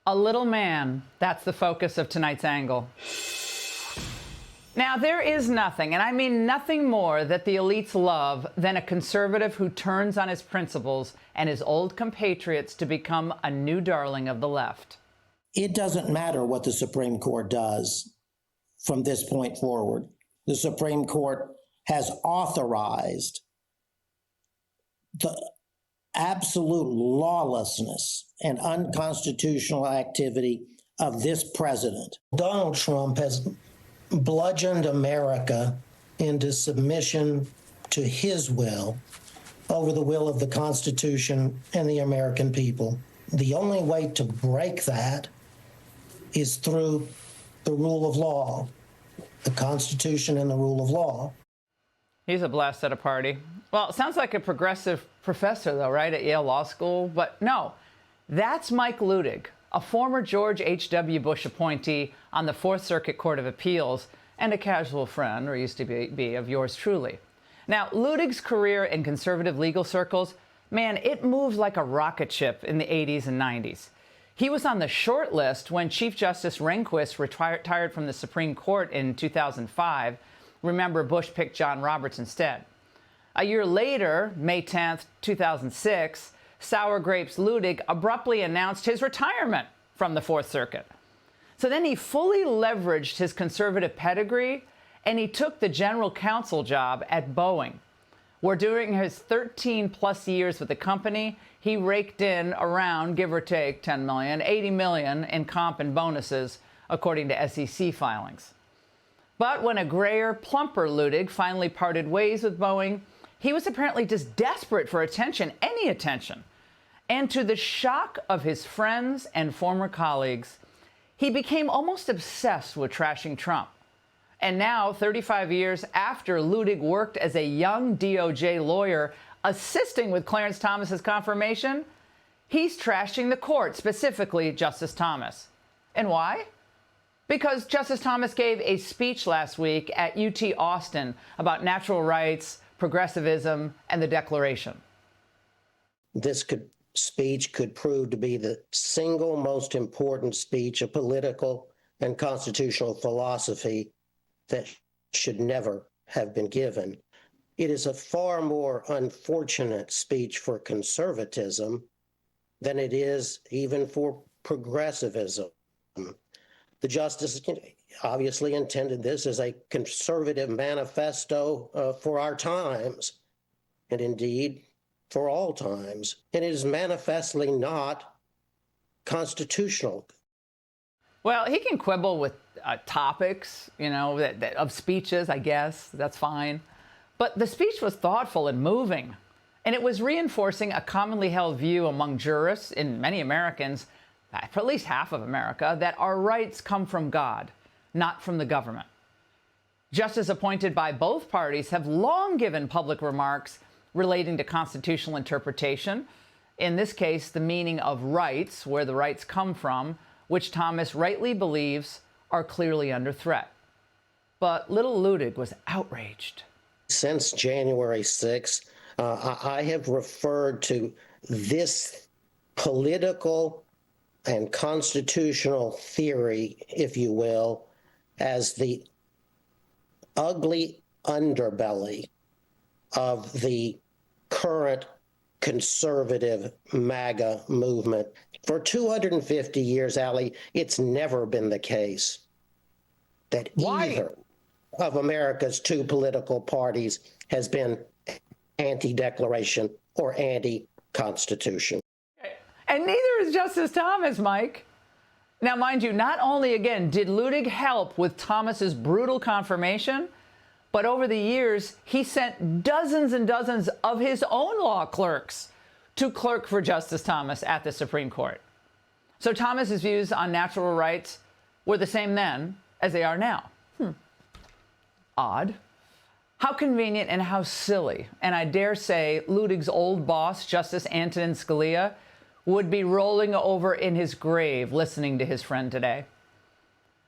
A little man, that's the focus of tonight's angle. Now, there is nothing, and I mean nothing more, that the elites love than a conservative who turns on his principles and his old compatriots to become a new darling of the left. It doesn't matter what the Supreme Court does from this point forward. The Supreme Court has authorized the absolute lawlessness and unconstitutional activity of this president. Donald Trump has bludgeoned America into submission to his will over the will of the Constitution and the American people. The only way to break that is through the rule of law, the Constitution and the rule of law. He's a blast at a party. Well, it sounds like a progressive professor, though, right, at Yale Law School? But no, that's Mike Luttig, a former George H.W. Bush appointee on the Fourth Circuit Court of Appeals and a casual friend, or used to be, of yours truly. Now, Luttig's career in conservative legal circles, man, it moved like a rocket ship in the 80s and 90s. He was on the short list when Chief Justice Rehnquist retired from the Supreme Court in 2005. Remember, Bush picked John Roberts instead. A year later, May 10th, 2006, Sour Grapes Luttig abruptly announced his retirement from the Fourth Circuit. So then he fully leveraged his conservative pedigree and he took the general counsel job at Boeing, where during his 13-plus years with the company, he raked in around, give or take, $10 million, $80 million in comp and bonuses, according to SEC filings. But when a grayer, plumper Luttig finally parted ways with Boeing, he was apparently just desperate for attention, any attention. And to the shock of his friends and former colleagues, he became almost obsessed with trashing Trump. And now, 35 years after Luttig worked as a young DOJ lawyer assisting with Clarence Thomas's confirmation, he's trashing the court, specifically Justice Thomas. And why? Because Justice Thomas gave a speech last week at UT Austin about natural rights, progressivism, and the Declaration. This speech could prove to be the single most important speech of political and constitutional philosophy that should never have been given. It is a far more unfortunate speech for conservatism than it is even for progressivism. The justice obviously intended this as a conservative manifesto for our times, and indeed for all times. And it is manifestly not constitutional. Well, he can quibble with topics, of speeches, I guess. That's fine. But the speech was thoughtful and moving, and it was reinforcing a commonly held view among jurists and many Americans, for at least half of America, that our rights come from God, not from the government. Justices appointed by both parties have long given public remarks relating to constitutional interpretation, in this case, the meaning of rights, where the rights come from, which Thomas rightly believes are clearly under threat. But little Luttig was outraged. Since January 6th, I have referred to this political and constitutional theory, if you will, as the ugly underbelly of the current conservative MAGA movement. For 250 years, Ali, it's never been the case that either of America's two political parties has been anti-declaration or anti-constitution. And neither is Justice Thomas, Mike. Now, mind you, not only, again, did Luttig help with Thomas's brutal confirmation, but over the years, he sent dozens and dozens of his own law clerks to clerk for Justice Thomas at the Supreme Court. So Thomas's views on natural rights were the same then as they are now. Odd. How convenient and how silly. And I dare say Luttig's old boss, Justice Antonin Scalia, would be rolling over in his grave listening to his friend today.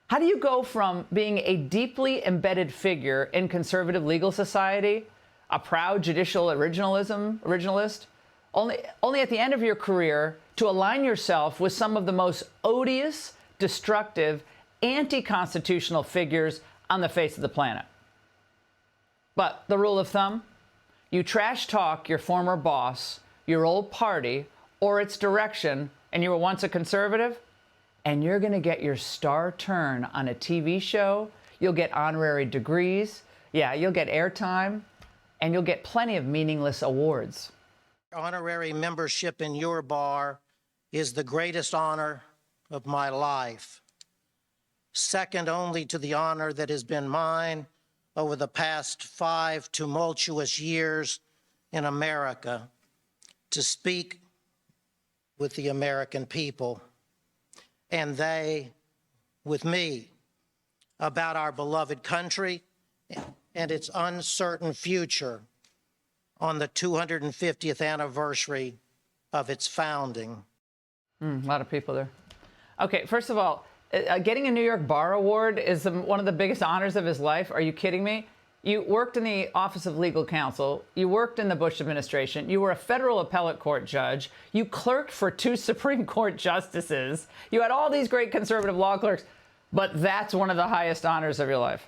How do you go from being a deeply embedded figure in conservative legal society, a proud judicial originalist, only at the end of your career to align yourself with some of the most odious, destructive, anti-constitutional figures on the face of the planet. But the rule of thumb? You trash talk your former boss, your old party, or its direction, and you were once a conservative, and you're going to get your star turn on a TV show. You'll get honorary degrees. Yeah, you'll get airtime, and you'll get plenty of meaningless awards. Honorary membership in your bar is the greatest honor of my life, second only to the honor that has been mine over the past 5 tumultuous years in America, to speak with the American people, and they with me, about our beloved country and its uncertain future on the 250th anniversary of its founding. A lot of people there. Okay, first of all, getting a New York Bar Award is one of the biggest honors of his life. Are you kidding me? You worked in the Office of Legal Counsel. You worked in the Bush administration. You were a federal appellate court judge. You clerked for 2 Supreme Court justices. You had all these great conservative law clerks. But that's one of the highest honors of your life.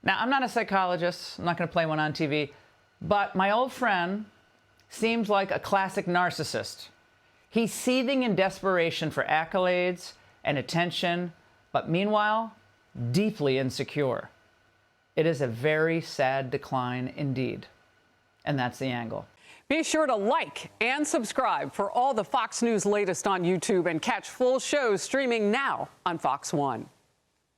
Now, I'm not a psychologist. I'm not going to play one on TV. But my old friend seems like a classic narcissist. He's seething in desperation for accolades and attention, but meanwhile, deeply insecure. It is a very sad decline indeed. And that's The Angle. Be sure to like and subscribe for all the Fox News latest on YouTube, and catch full shows streaming now on Fox One.